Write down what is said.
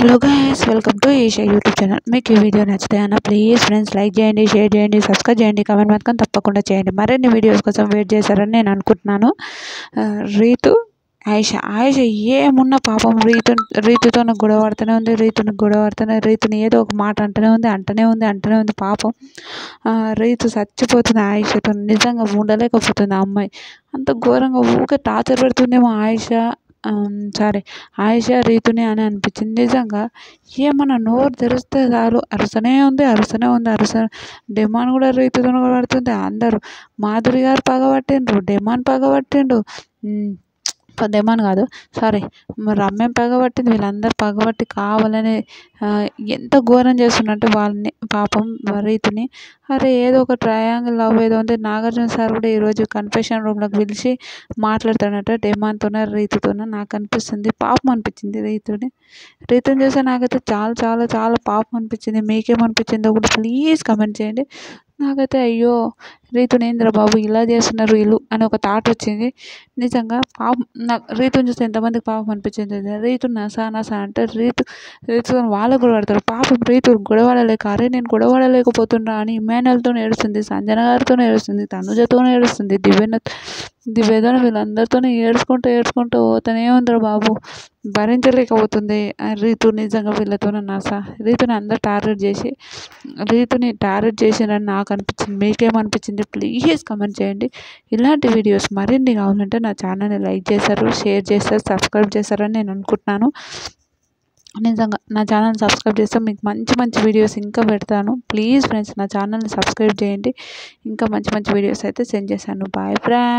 Hello guys, welcome to Eesha YouTube channel. మీకు ఈ వీడియో నచ్చితే అన్న ప్లీజ్ ఫ్రెండ్స్ లైక్ చేయండి, షేర్ చేయండి, సబ్స్క్రైబ్ చేయండి, కామెంట్ మాత్రం తప్పకుండా చేయండి. మరిన్ని వీడియోస్ కోసం వెయిట్ చేశారని నేను అనుకుంటున్నాను. రీతు ఆయిష ఏమున్నా పాపం రీతుతో గొడవ పడుతూనే ఉంది. రీతుని ఏదో ఒక మాట అంటనే ఉంది పాపం. రీతు చచ్చిపోతుంది ఆయిషతో. నిజంగా ఉండలేకపోతుంది ఆ అమ్మాయి. అంత ఘోరంగా ఊరికే టార్చర్ పెడుతుందేమో ఆయిష రీతుని అని అనిపించింది. నిజంగా ఏమన్నా నోరు తెరిస్తే చాలు అరుసనే ఉంది. డెమాన్ కూడా రీతుతో కూడా పడుతుంది. అందరూ మాధురి గారు పగబట్టిండ్రు, డెమాన్ పగబట్టిండు, డెమాన్ కాదు రమ్యం పగబట్టింది. వీళ్ళందరూ పగబట్టి కావాలని ఎంత ఘోరం చేస్తున్నట్టు వాళ్ళని పాపం రీతుని. ఏదో ఒక ట్రయాంగిల్ లవ్ ఏదో ఉంది. నాగార్జున సార్ కూడా ఈరోజు కన్ఫెషన్ రూమ్లోకి పిలిచి మాట్లాడుతున్నట్టు డెమాన్తోనే రీతుతోనే నాకు అనిపిస్తుంది. పాపం అనిపించింది రీతుని చూస్తే నాకైతే చాలా చాలా చాలా పాపం అనిపించింది. మీకేమనిపించిందో కూడా ప్లీజ్ కమెంట్ చేయండి. నాకైతే అయ్యో రీతుని ఏంద్ర బాబు ఇలా చేస్తున్నారు వీళ్ళు అని ఒక థాట్ వచ్చింది. నిజంగా పాపం నాకు రీతుని చూస్తే ఎంతమందికి పాపం అనిపించింది. రీతు నసా అంటే రీతుతో వాళ్ళకు కూడా పడతారు. పాపం రీతు గొడవడలేక నేను గొడవడలేకపోతున్నా అని ఇమాన్యుయల్తో ఏడుస్తుంది, సంజన గారితో ఏడుస్తుంది, తనుజతో ఏడుస్తుంది, దివ్యతో వీళ్ళందరితో ఏడ్చుకుంటూ పోతూనే ఉందిరా బాబు. భరించలేకపోతుంది రీతు. నిజంగా వీళ్ళతో రీతుని అందరు టార్గెట్ చేసిరని నాకు అనిపించింది. మీకేమనిపించింది ప్లీజ్ కమెంట్ చేయండి. ఇలాంటి వీడియోస్ మరిన్ని కావాలంటే నా ఛానల్ని లైక్ చేస్తారు, షేర్ చేస్తారు, సబ్స్క్రైబ్ చేస్తారని నేను అనుకుంటున్నాను. నిజంగా నా ఛానల్ని సబ్స్క్రైబ్ చేస్తే మీకు మంచి వీడియోస్ ఇంకా పెడతాను. ప్లీజ్ ఫ్రెండ్స్ నా ఛానల్ని సబ్స్క్రైబ్ చేయండి. ఇంకా మంచి వీడియోస్ అయితే సెండ్ చేశాను. Bye friends.